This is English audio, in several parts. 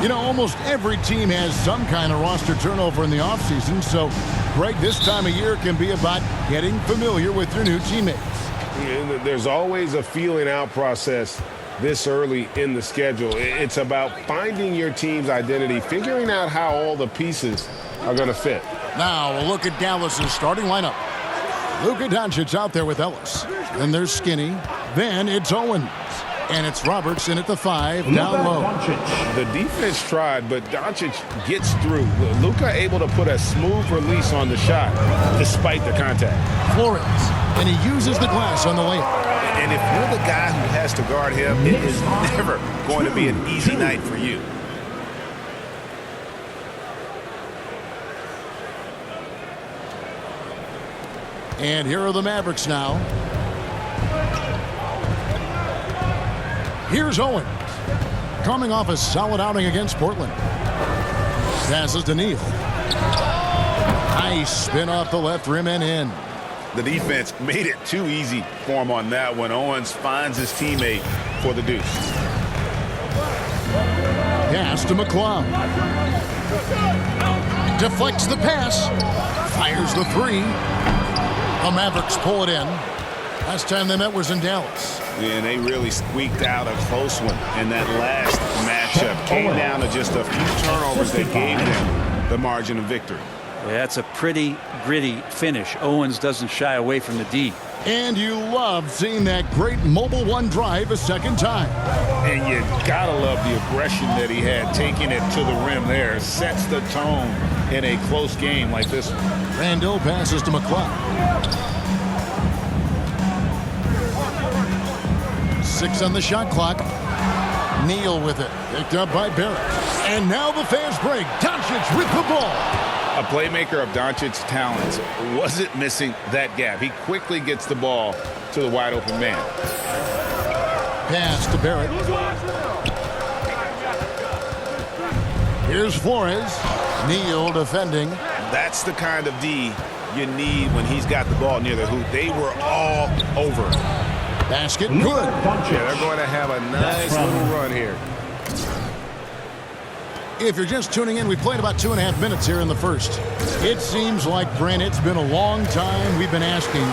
You know, almost every team has some kind of roster turnover in the offseason, so, Greg, this time of year can be about getting familiar with your new teammates. Yeah, there's always a feeling out process this early in the schedule. It's about finding your team's identity, figuring out how all the pieces are going to fit. Now, we'll look at Dallas's starting lineup. Luka Doncic out there with Ellis. Then there's Skinny. Then it's Owens. And it's Robertson at the 5, down low. The defense tried, but Doncic gets through. Luka able to put a smooth release on the shot despite the contact. Flores. And he uses the glass on the layup. And if you're the guy who has to guard him, it is never going to be an easy night for you. And here are the Mavericks now. Here's Owens. Coming off a solid outing against Portland. Passes to Neal. Nice spin off the left rim and in. The defense made it too easy for him on that one. Owens finds his teammate for the deuce. Pass to McCloud. Deflects the pass. Fires the 3. The Mavericks pull it in. Last time they met was in Dallas. Yeah, and they really squeaked out a close one in that last matchup. Came down to just a few turnovers that gave them the margin of victory. Yeah, that's a pretty gritty finish. Owens doesn't shy away from the D. And you love seeing that great mobile one drive a second time. And you gotta love the aggression that he had, taking it to the rim there. Sets the tone in a close game like this one. Randall passes to McCloud. 6 on the shot clock. Neal with it. Picked up by Barrett. And now the fast break. Doncic with the ball. A playmaker of Doncic's talents wasn't missing that gap. He quickly gets the ball to the wide open man. Pass to Barrett. Here's Flores. Neal defending. That's the kind of D you need when he's got the ball near the hoop. They were all over. Basket good. Yeah, they're going to have a nice little run here. If you're just tuning in, we played about 2.5 minutes here in the first. It seems like, Brent, it's been a long time we've been asking,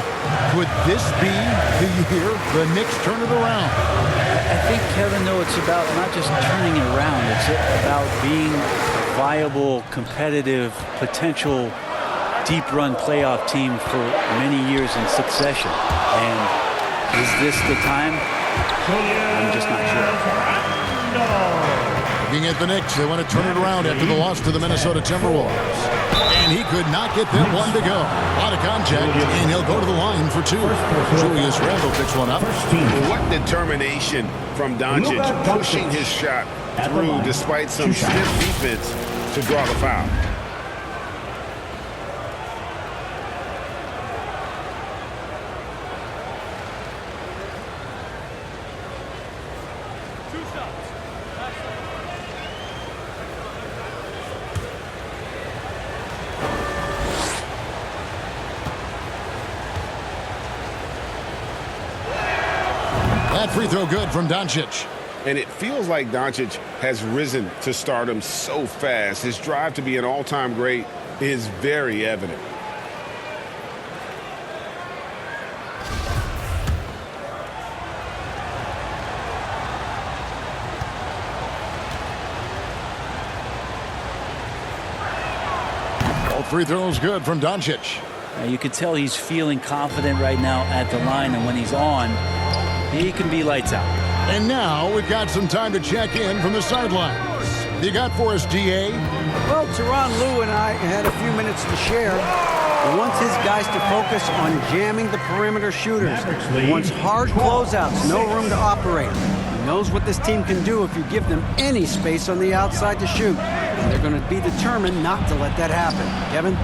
could this be the year the Knicks turn it around? I think, Kevin, though, it's about not just turning it around. It's about being a viable, competitive, potential deep-run playoff team for many years in succession. And is this the time? I'm just not sure. Looking at the Knicks, they want to turn it around after the loss to the Minnesota Timberwolves. And he could not get that one to go. Out of contact, and he'll go to the line for 2. Julius Randle picks one up. What determination from Doncic, pushing his shot through despite some stiff defense to draw the foul. That free throw good from Doncic. And it feels like Doncic has risen to stardom so fast. His drive to be an all-time great is very evident. All free throws good from Doncic. You can tell he's feeling confident right now at the line, and when he's on, he can be lights out. And now we've got some time to check in from the sidelines. You got for us, DA? Well, Tyronn Lue and I had a few minutes to share. He wants his guys to focus on jamming the perimeter shooters. He wants hard closeouts, no room to operate. He knows what this team can do if you give them any space on the outside to shoot. And they're going to be determined not to let that happen. Kevin?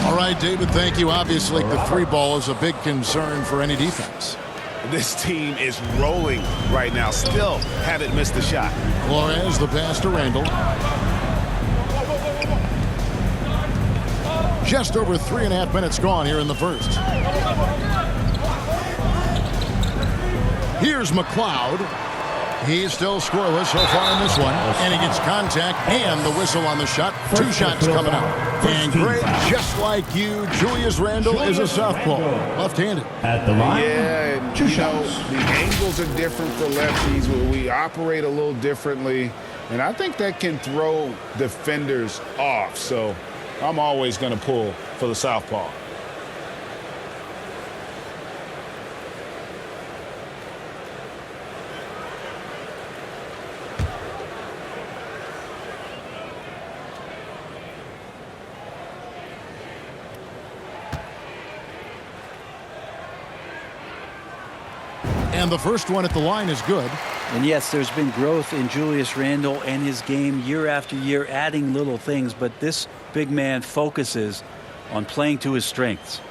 All right, David, thank you. Obviously, the 3 ball is a big concern for any defense. This team is rolling right now. Still haven't missed a shot. Flores, the pass to Randall. Just over 3.5 minutes gone here in the first. Here's McCloud. He's still scoreless so far in this one. And he gets contact and the whistle on the shot. 2 shots coming up. And Greg, just like you, Julius Randle is a southpaw, left-handed. At the line, Yeah, and, two you know, shots. the angles are different for lefties. We operate a little differently. And I think that can throw defenders off. So I'm always going to pull for the southpaw. And the first one at the line is good. And yes, there's been growth in Julius Randle and his game year after year, adding little things, but this big man focuses on playing to his strengths.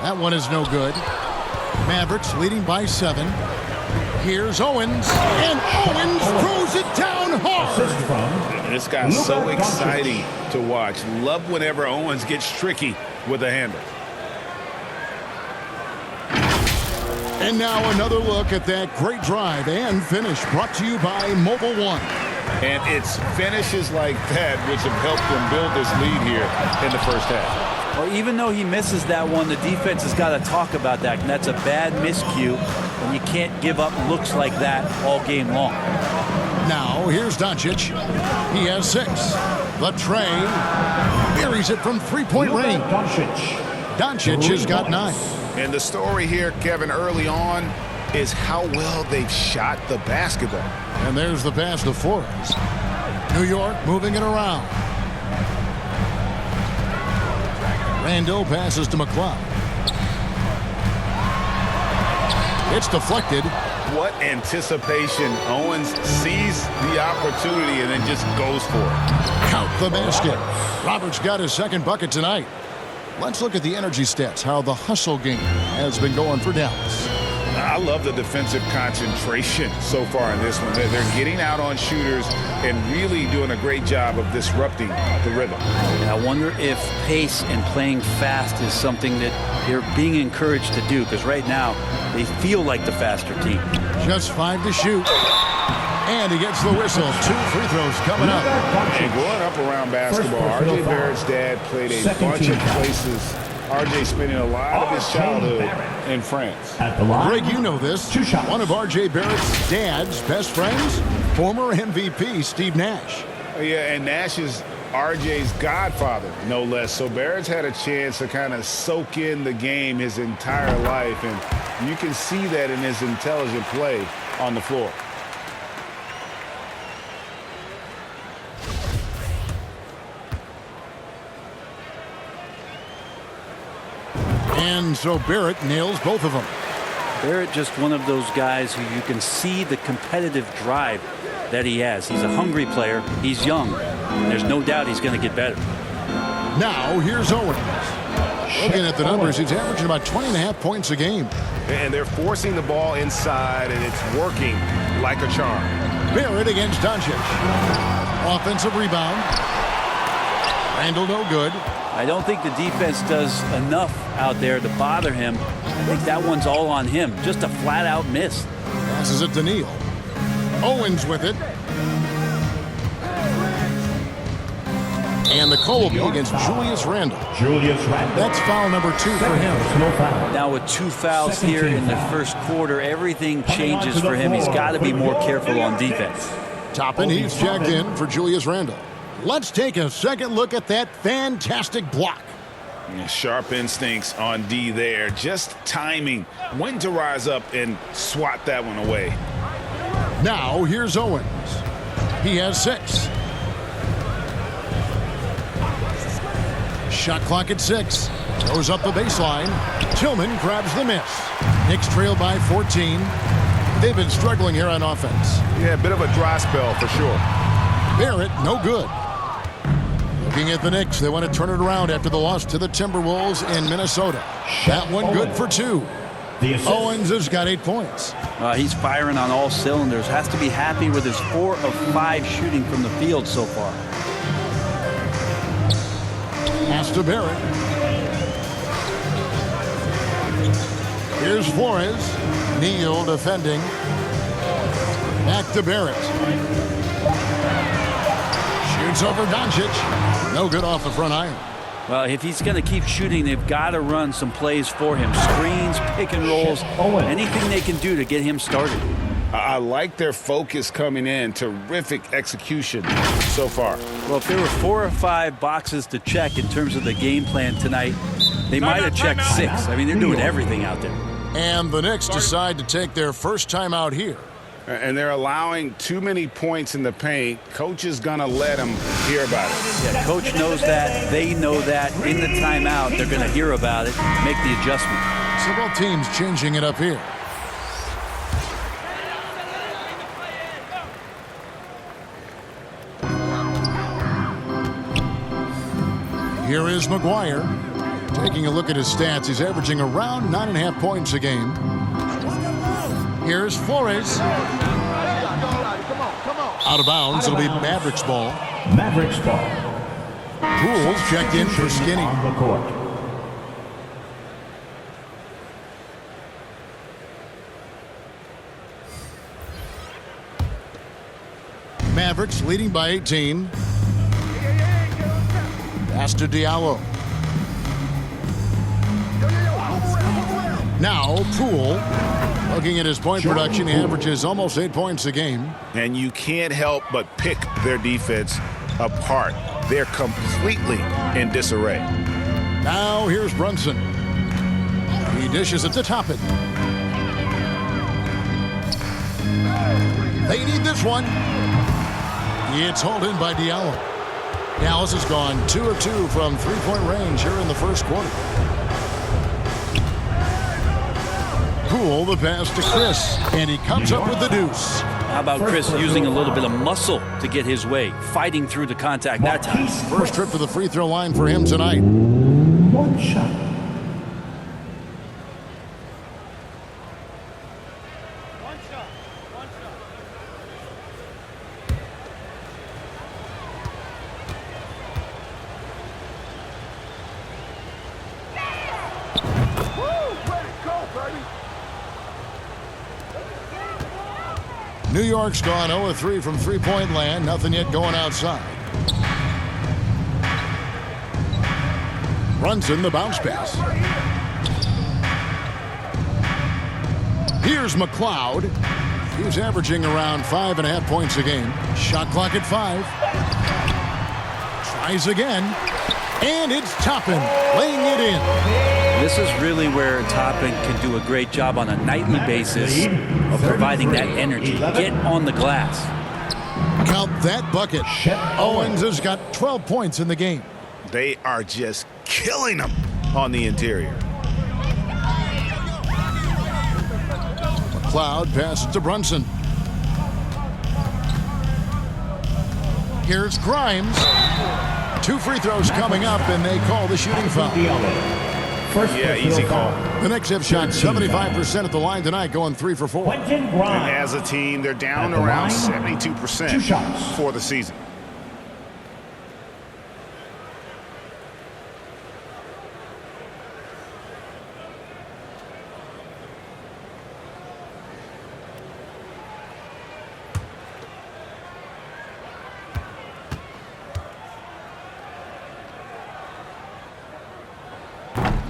That one is no good. Mavericks leading by 7. Here's Owens, and Owens throws it down hard. Assist from This guy's so Luka exciting Doncic. to watch. Love whenever Owens gets tricky with the handle. And now another look at that great drive and finish brought to you by Mobile One. And it's finishes like that which have helped them build this lead here in the first half. Well, even though he misses that one, the defense has got to talk about that. And that's a bad miscue, and you can't give up looks like that all game long. Now here's Doncic. He has 6. The tray buries it from 3-point Luka range. Doncic. Doncic has got 9. And the story here, Kevin, early on is how well they've shot the basketball. And there's the pass to Flores. New York moving it around. Randle passes to McLeod. It's deflected. What anticipation. Owens sees the opportunity and then just goes for it. Count the basket. Roberts got his second bucket tonight. Let's look at the energy stats, how the hustle game has been going for Dallas. I love the defensive concentration so far in this one. They're getting out on shooters and really doing a great job of disrupting the rhythm. And I wonder if pace and playing fast is something that they're being encouraged to do, because right now they feel like the faster team. Just 5 to shoot. And he gets the whistle. 2 free throws coming up. And growing up around basketball, R.J. Barrett's dad played a bunch of places. R.J. spending a lot of his childhood in France. At the line, Greg, you know this. 2 shots. One of R.J. Barrett's dad's best friends, former MVP Steve Nash. Yeah, and Nash is R.J.'s godfather, no less. So Barrett's had a chance to kind of soak in the game his entire life, and you can see that in his intelligent play on the floor. And so Barrett nails both of them. Barrett just one of those guys who you can see the competitive drive that he has. He's a hungry player. He's young. And there's no doubt he's going to get better. Now here's Owens. Looking at the numbers, he's averaging about 20.5 points a game. And they're forcing the ball inside, and it's working like a charm. Barrett against Doncic. Offensive rebound. Randle no good. I don't think the defense does enough out there to bother him. I think that one's all on him. Just a flat-out miss. Passes it to Neal. Owens with it. And the call will be against Julius Randle. Julius Randle. That's foul number 2 for him. No foul. Now with 2 fouls here in the first quarter, everything changes for him. He's got to be more careful on defense. Toppin, he's checked in for Julius Randle. Let's take a second look at that fantastic block. Sharp instincts on D there. Just timing when to rise up and swat that one away. Now here's Owens. He has 6. Shot clock at 6. Goes up the baseline. Tillman grabs the miss. Knicks trail by 14. They've been struggling here on offense. Yeah, a bit of a dry spell for sure. Barrett, no good. Looking at the Knicks, they want to turn it around after the loss to the Timberwolves in Minnesota. That one good for 2. Owens has got 8 points. He's firing on all cylinders. Has to be happy with his 4 of 5 shooting from the field so far. Pass to Barrett. Here's Flores. Neal defending. Back to Barrett. Shoots over Doncic. No good off the front iron. Well, if he's going to keep shooting, they've got to run some plays for him. Screens, pick and rolls, anything they can do to get him started. I like their focus coming in. Terrific execution so far. Well, if there were 4 or 5 boxes to check in terms of the game plan tonight, they might have checked 6. I mean, they're doing everything out there. And the Knicks decide to take their first time out here. And they're allowing too many points in the paint. Coach is going to let them hear about it. Yeah, coach knows that. They know that. In the timeout, they're going to hear about it, make the adjustment. So both teams changing it up here. Here is McGuire. Taking a look at his stats, he's averaging around 9.5 points a game. Here's Flores. Out of bounds. It'll be Mavericks ball. Mavericks ball. Poole's checked in for Skinny. On the court. Mavericks leading by 18. Pass to Diallo. Now Poole. Looking at his point production, he averages almost 8 points a game. And you can't help but pick their defense apart. They're completely in disarray. Now here's Brunson. He dishes it to Toppin. They need this one. It's hauled in by Diallo. Dallas has gone 2 of 2 from three-point range here in the first quarter. Poole, the pass to Chris, and he comes up with the deuce. How about Chris using a little bit of muscle to get his way, fighting through the contact that time? First trip to the free throw line for him tonight. One shot. New York's gone 0-3 from three-point land. Nothing yet going outside. Brunson, the bounce pass. Here's McLeod. He's averaging around 5.5 points a game. Shot clock at 5. Tries again. And it's Toppin laying it in. This is really where Toppin can do a great job on a nightly basis of providing that energy. Get on the glass. Count that bucket. Owens has got 12 points in the game. They are just killing them on the interior. McLeod passes to Brunson. Here's Grimes. 2 free throws coming up, and they call the shooting foul. Yeah, easy call. The Knicks have shot 75% at the line tonight, going 3 for 4. And as a team, they're down around 72% for the season.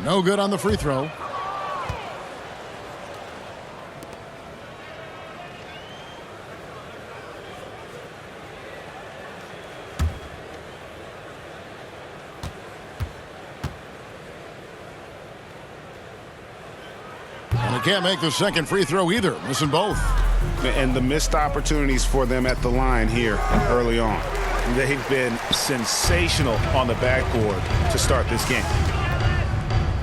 No good on the free throw. And he can't make the second free throw either, missing both. And the missed opportunities for them at the line here early on. They've been sensational on the backboard to start this game.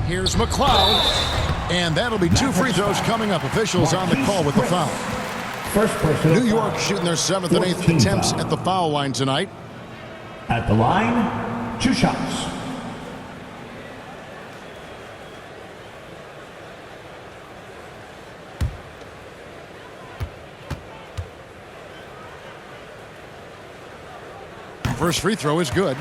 Here's McLeod, and that'll be 2 free throws coming up. Officials on the call with the foul. New York shooting their 7th and 8th attempts at the foul line tonight. At the line, 2 shots. First free throw is good.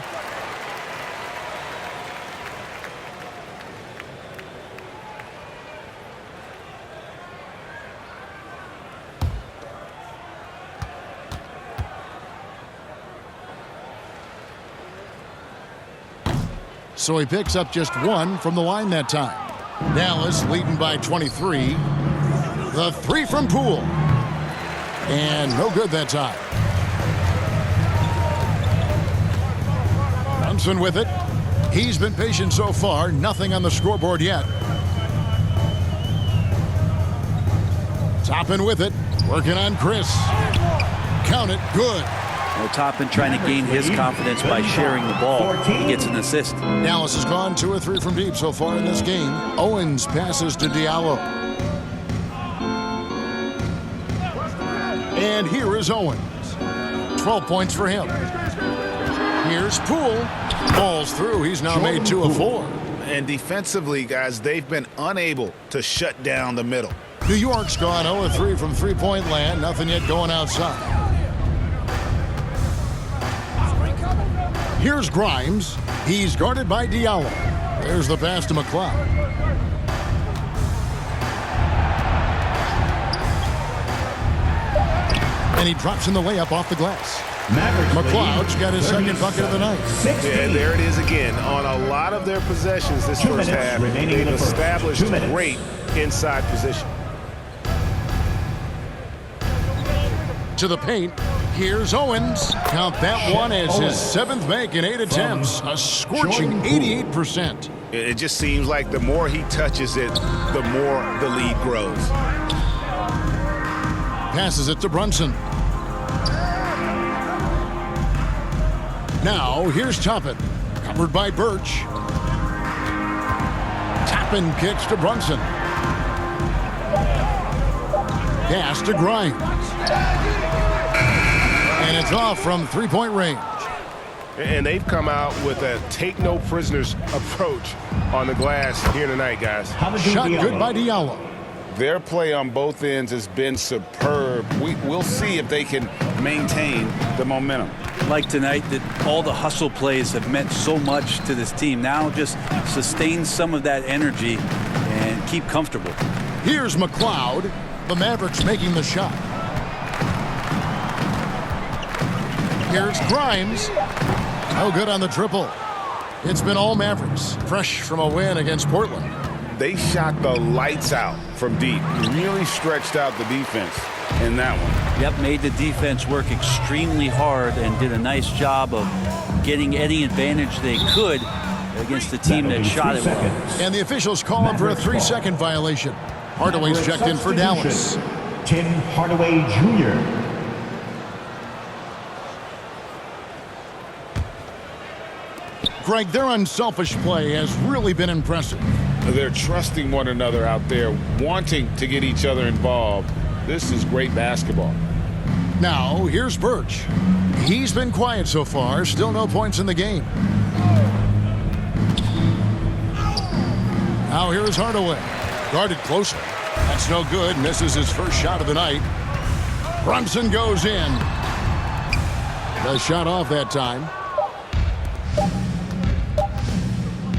so he picks up just 1 from the line that time. Dallas leading by 23. The 3 from Poole. And no good that time. Brunson with it. He's been patient so far. Nothing on the scoreboard yet. Toppin with it. Working on Chris. Count it. Good. Well, Toppin trying to gain his confidence by sharing the ball. He gets an assist. Dallas has gone 2 or 3 from deep so far in this game. Owens passes to Diallo. And here is Owens. 12 points for him. Here's Poole. Balls through. He's now made 2 of 4. And defensively, guys, they've been unable to shut down the middle. New York's gone 0 of 3 from three-point land. Nothing yet going outside. Here's Grimes. He's guarded by Diallo. There's the pass to McLeod. And he drops in the layup off the glass. McLeod's got his second bucket of the night. Yeah, there it is again. On a lot of their possessions this first half, they've established great inside position. To the paint. Here's Owens. Count that one as his 7th make in 8 attempts. A scorching 88%. It just seems like the more he touches it, the more the lead grows. Passes it to Brunson. Now, here's Toppin. Covered by Birch. Toppin kicks to Brunson. Pass to Grimes. And it's off from three-point range. And they've come out with a take-no-prisoners approach on the glass here tonight, guys. Shot good by Diallo. Their play on both ends has been superb. We'll see if they can maintain the momentum. Like tonight, that all the hustle plays have meant so much to this team. Now just sustain some of that energy and keep comfortable. Here's McLeod. The Mavericks making the shot. Here's Grimes. No good on the triple. It's been all Mavericks. Fresh from a win against Portland. They shot the lights out from deep. Really stretched out the defense in that one. Yep, made the defense work extremely hard and did a nice job of getting any advantage they could against the team that shot it well. And the officials call him for a 3-second violation. Hardaway's checked in for Dallas. Tim Hardaway Jr. Greg, their unselfish play has really been impressive. They're trusting one another out there, wanting to get each other involved. This is great basketball. Now, here's Birch. He's been quiet so far. Still no points in the game. Now here's Hardaway. Guarded closely. That's no good. Misses his first shot of the night. Brunson goes in. The shot off that time.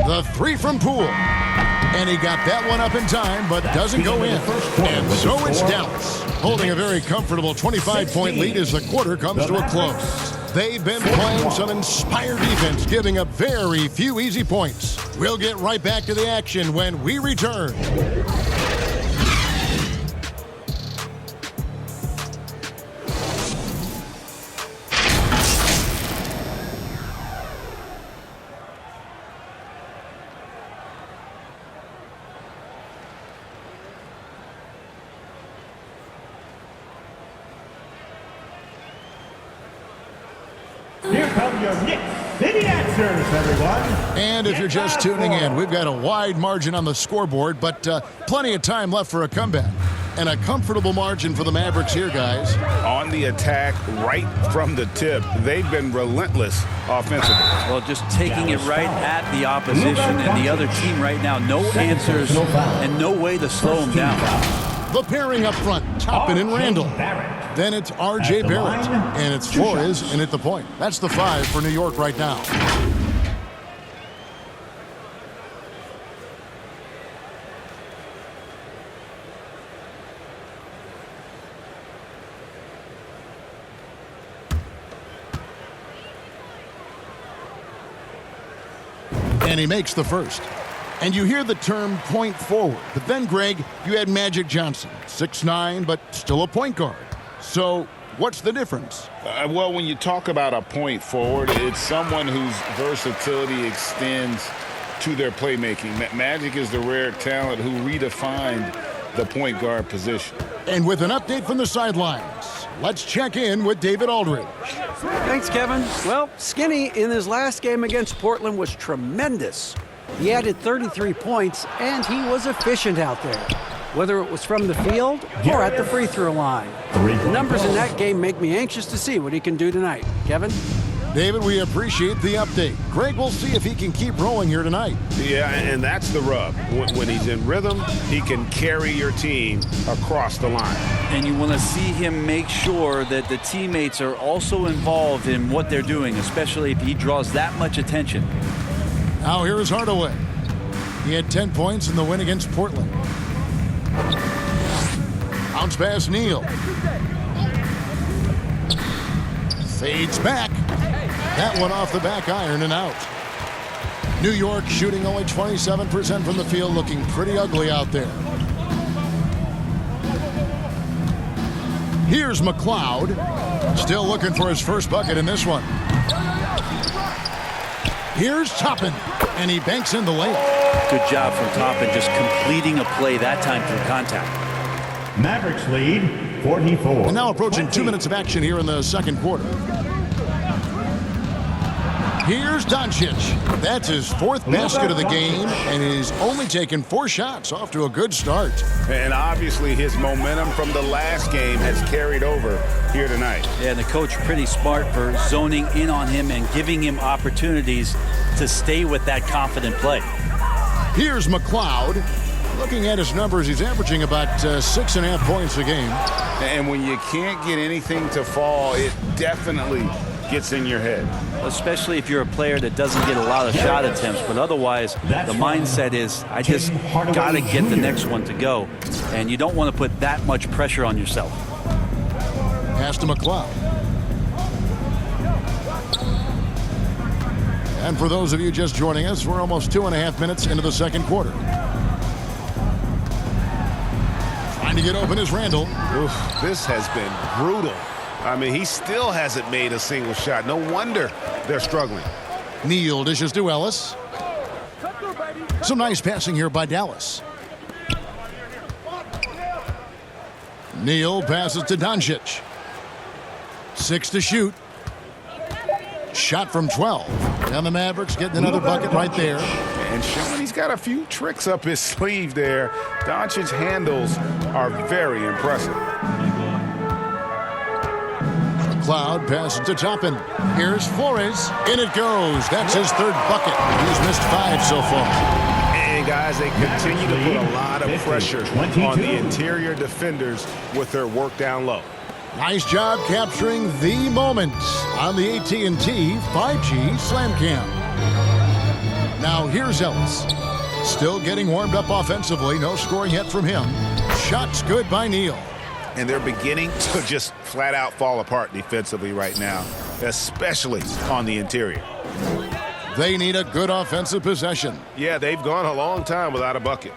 The 3 from Poole. And he got that one up in time, but doesn't go in. And so it's Dallas, holding a very comfortable 25-point lead as the quarter comes to a close. They've been playing some inspired defense, giving up very few easy points. We'll get right back to the action when we return. Here come your Knicks City answers, everyone. And if you're just tuning in, we've got a wide margin on the scoreboard, but plenty of time left for a comeback. And a comfortable margin for the Mavericks here, guys. On the attack, right from the tip, they've been relentless offensively. Well, just taking it right at the opposition and the other team right now. No answers and no way to slow them down. The pairing up front, Toppin and Randall. Then it's R.J. Barrett, and it's Flores in at the point. That's the 5 for New York right now. And he makes the first. And you hear the term point forward. But then, Greg, you had Magic Johnson, 6'9", but still a point guard. So what's the difference? Well, when you talk about a point forward, it's someone whose versatility extends to their playmaking. Magic is the rare talent who redefined the point guard position. And with an update from the sidelines, let's check in with David Aldridge. Thanks, Kevin. Well, Skinny in his last game against Portland was tremendous. He added 33 points, and he was efficient out there, whether it was from the field or at the free throw line. The numbers in that game make me anxious to see what he can do tonight. Kevin? David, we appreciate the update. Greg, we'll see if he can keep rolling here tonight. Yeah, and that's the rub. When he's in rhythm, he can carry your team across the line. And you want to see him make sure that the teammates are also involved in what they're doing, especially if he draws that much attention. Now here is Hardaway. He had 10 points in the win against Portland. Bounce pass, Neal. Fades back. That one off the back iron and out. New York shooting only 27% from the field, looking pretty ugly out there. Here's McLeod. Still looking for his first bucket in this one. Here's Toppin, and he banks in the layup. Good job from Toppin, just completing a play that time through contact. Mavericks lead 44. And now approaching 2 minutes of action here in the second quarter. Here's Doncic. That's his fourth basket of the game, and he's only taken 4 shots. Off to a good start. And obviously his momentum from the last game has carried over here tonight. Yeah, and the coach pretty smart for zoning in on him and giving him opportunities to stay with that confident play. Here's McLeod. Looking at his numbers, he's averaging about 6.5 points a game. And when you can't get anything to fall, it definitely gets in your head. Especially if you're a player that doesn't get a lot of shot attempts, but otherwise the mindset is, I just got to get the next one to go. And you don't want to put that much pressure on yourself. Pass to McLeod. And for those of you just joining us, we're almost 2.5 minutes into the second quarter. Trying to get open is Randall. Oof, this has been brutal. I mean, he still hasn't made a single shot. No wonder they're struggling. Neal dishes to Ellis. Some nice passing here by Dallas. Neal passes to Doncic. 6 to shoot. Shot from 12. And the Mavericks getting another bucket right there. And showing he's got a few tricks up his sleeve there. Doncic's handles are very impressive. McLeod passes to Toppin. Here's Flores. In it goes. That's his third bucket. He's missed 5 so far. And guys, they continue to put a lot of pressure on the interior defenders with their work down low. Nice job capturing the moment on the AT&T 5G Slam Cam. Now here's Ellis. Still getting warmed up offensively. No scoring yet from him. Shots good by Neal. And they're beginning to just flat out fall apart defensively right now, especially on the interior. They need a good offensive possession. Yeah, they've gone a long time without a bucket.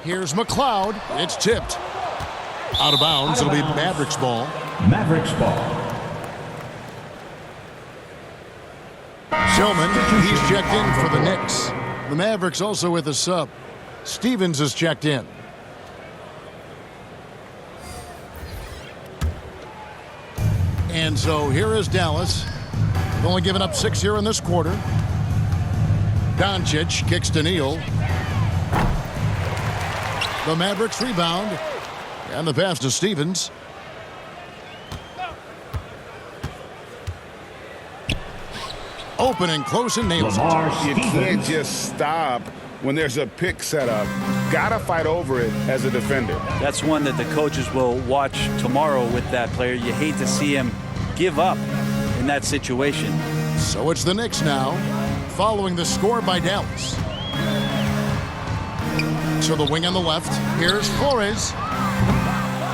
Here's McLeod. It's tipped. Out of bounds. It'll be Mavericks ball. Mavericks ball. Tillman, he's checked in for the Knicks. The Mavericks also with a sub. Stevens is checked in. And so here is Dallas. They've only given up 6 here in this quarter. Doncic kicks to Neal. The Mavericks rebound. And the pass to Stevens. Open and close and nails it. You can't just stop when there's a pick set up. Gotta fight over it as a defender. That's one that the coaches will watch tomorrow with that player. You hate to see him give up in that situation. So it's the Knicks now, following the score by Dallas. To the wing on the left. Here's Flores.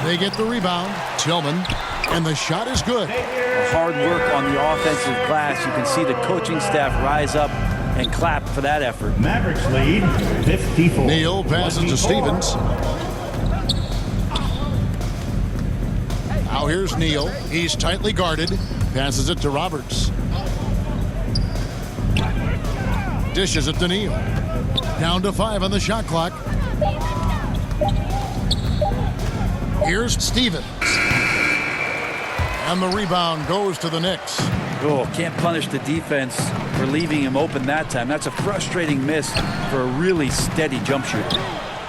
They get the rebound. Tillman And the shot is good. Hard work on the offensive glass. You can see the coaching staff rise up and clap for that effort. Mavericks lead 54. Neal passes to Stevens. Now here's Neal. He's tightly guarded. Passes it to Roberts. Dishes it to Neal. Down to 5 on the shot clock. Here's Stevens. And the rebound goes to the Knicks. Oh, can't punish the defense for leaving him open that time. That's a frustrating miss for a really steady jump shooter.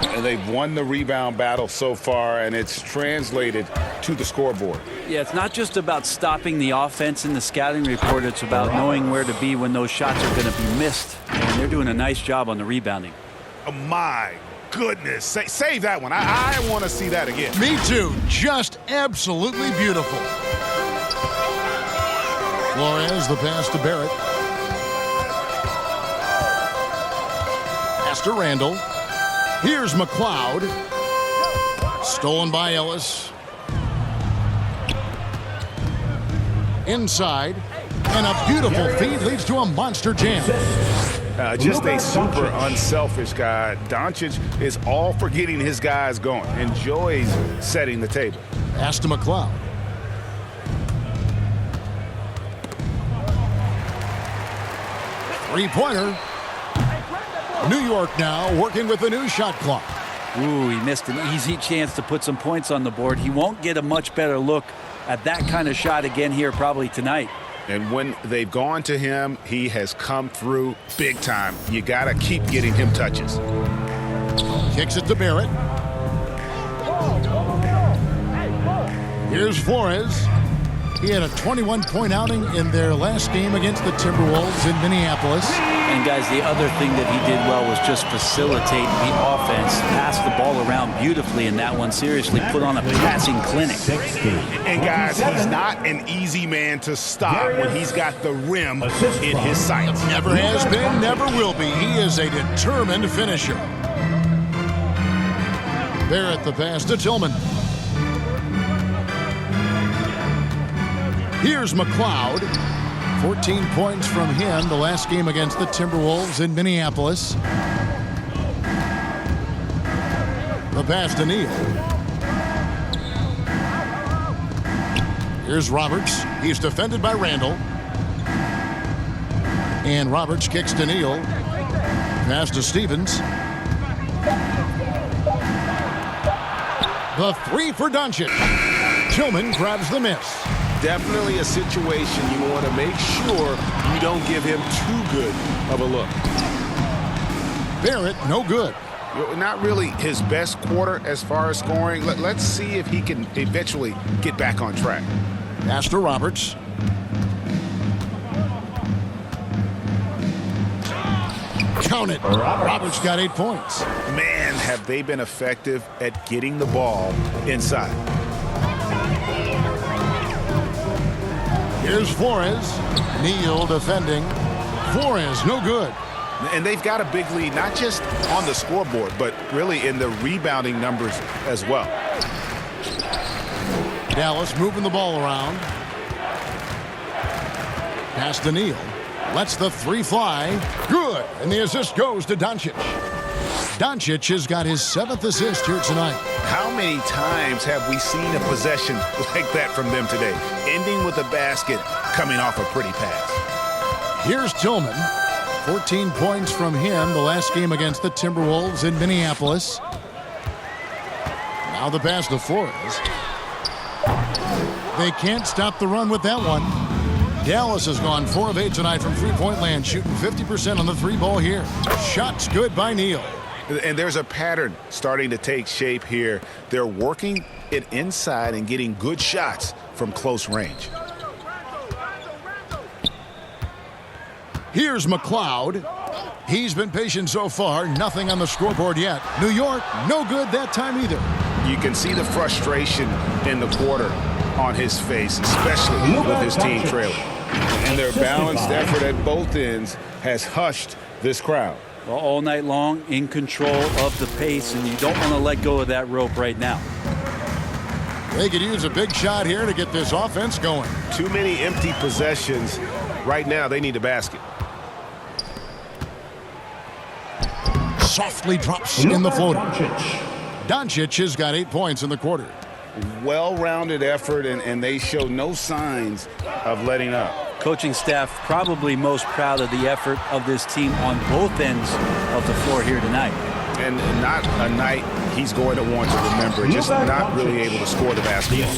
And they've won the rebound battle so far, and it's translated to the scoreboard. Yeah, it's not just about stopping the offense in the scouting report. It's about knowing where to be when those shots are going to be missed. And they're doing a nice job on the rebounding. Oh, my goodness. Save that one. I want to see that again. Me too. Just absolutely beautiful. Flores, the pass to Barrett. Pass to Randall. Here's McLeod. Stolen by Ellis. Inside. And a beautiful feed leads to a monster jam. Just a super unselfish guy. Doncic is all for getting his guys going. Enjoys setting the table. Pass to McLeod. Three-pointer. New York now working with the new shot clock. Ooh, he missed an easy chance to put some points on the board. He won't get a much better look at that kind of shot again here probably tonight. And when they've gone to him, he has come through big time. You got to keep getting him touches. Kicks it to Barrett. Here's Flores. He had a 21-point outing in their last game against the Timberwolves in Minneapolis. And guys, the other thing that he did well was just facilitate the offense, pass the ball around beautifully in that one. Seriously, put on a passing clinic. And guys, he's not an easy man to stop when he's got the rim in his sights. Never has been, never will be. He is a determined finisher. Barrett, the pass to Tillman. Here's McLeod. 14 points from him the last game against the Timberwolves in Minneapolis. The pass to Neal. Here's Roberts. He's defended by Randall. And Roberts kicks to Neal. Pass to Stevens. The three for Doncic. Tillman grabs the miss. Definitely a situation you want to make sure you don't give him too good of a look. Barrett, no good. Not really his best quarter as far as scoring. Let's see if he can eventually get back on track. Pass to Roberts. Count it. Roberts got 8 points. Man, have they been effective at getting the ball inside. Here's Flores. Neal defending. Flores, no good. And they've got a big lead, not just on the scoreboard, but really in the rebounding numbers as well. Dallas moving the ball around. Pass to Neal. Lets the three fly. Good. And the assist goes to Doncic. Doncic has got his 7th assist here tonight. How many times have we seen a possession like that from them today? Ending with a basket, coming off a pretty pass. Here's Tillman. 14 points from him the last game against the Timberwolves in Minneapolis. Now the pass to Flores. They can't stop the run with that one. Dallas has gone 4 of 8 tonight from three-point land, shooting 50% on the three ball here. Shots good by Neal. And there's a pattern starting to take shape here. They're working it inside and getting good shots from close range. Here's McLeod. He's been patient so far. Nothing on the scoreboard yet. New York, no good that time either. You can see the frustration in the quarter on his face, especially with his team trailing. And their balanced effort at both ends has hushed this crowd. Well, all night long, in control of the pace, and you don't want to let go of that rope right now. They could use a big shot here to get this offense going. Too many empty possessions. Right now, they need a basket. Softly drops in the floater. Doncic has got 8 points in the quarter. Well-rounded effort, and they show no signs of letting up. Coaching staff probably most proud of the effort of this team on both ends of the floor here tonight. And not a night he's going to want to remember. Just not really able to score the basketball.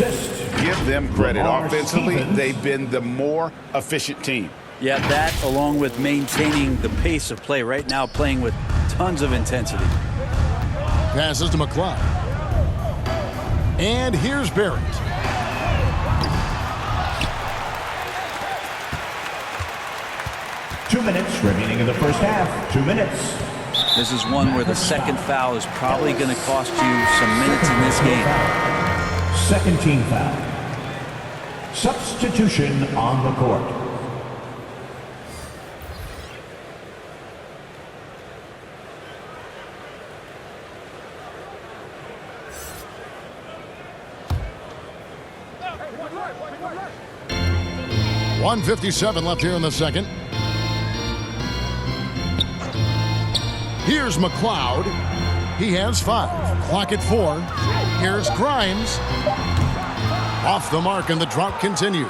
Give them credit. Offensively, they've been the more efficient team. Yeah, that along with maintaining the pace of play right now, playing with tons of intensity. Passes to McCloud. And here's Barrett. Two minutes remaining in the first half. 2 minutes. This is one where the second foul is probably going to cost you some minutes in this game. Second team foul. Substitution on the court. .157 left here in the second. Here's McCloud. He has 5. Clock at 4. Here's Grimes. Off the mark, and the drought continues.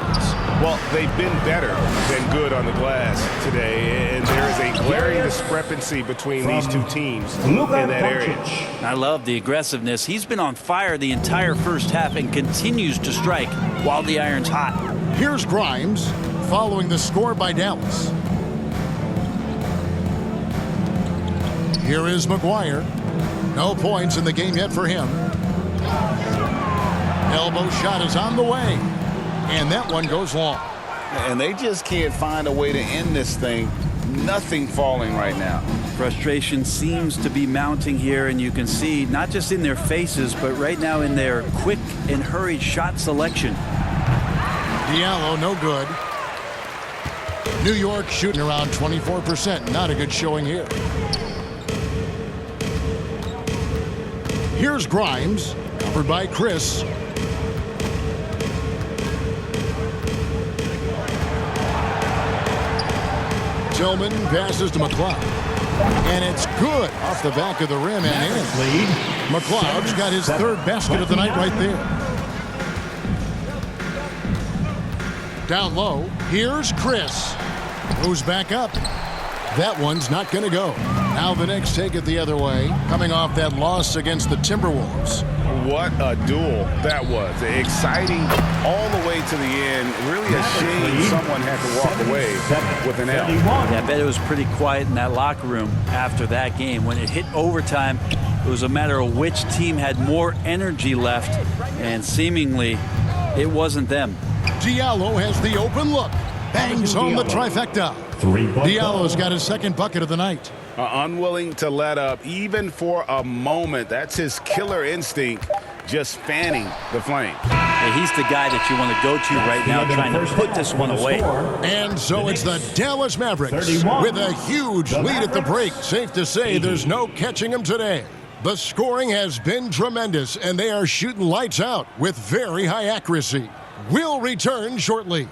Well, they've been better than good on the glass today, and there is a glaring discrepancy between these two teams in that area. I love the aggressiveness. He's been on fire the entire first half and continues to strike while the iron's hot. Here's Grimes, following the score by Dallas. Here is McGuire. No points in the game yet for him. Elbow shot is on the way, and that one goes long. And they just can't find a way to end this thing. Nothing falling right now. Frustration seems to be mounting here, and you can see not just in their faces, but right now in their quick and hurried shot selection. Diallo, no good. New York shooting around 24%. Not a good showing here. Here's Grimes, covered by Chris. Tillman passes to McCloud. And it's good off the back of the rim and in. McCloud's got his third basket of the night right there. Down low, here's Chris. Goes back up. That one's not going to go. Now the Knicks take it the other way, coming off that loss against the Timberwolves. What a duel that was. Exciting all the way to the end. Really a shame someone had to walk away with an L. Yeah, I bet it was pretty quiet in that locker room after that game. When it hit overtime, it was a matter of which team had more energy left, and seemingly it wasn't them. Diallo has the open look. Bangs home the trifecta. Diallo's got his second bucket of the night. Unwilling to let up, even for a moment. That's his killer instinct, just fanning the flame. Yeah, he's the guy that you want to go to right now, trying to put this one away. And so it's the Dallas Mavericks with a huge lead at the break. Safe to say there's no catching them today. The scoring has been tremendous, and they are shooting lights out with very high accuracy. We'll return shortly.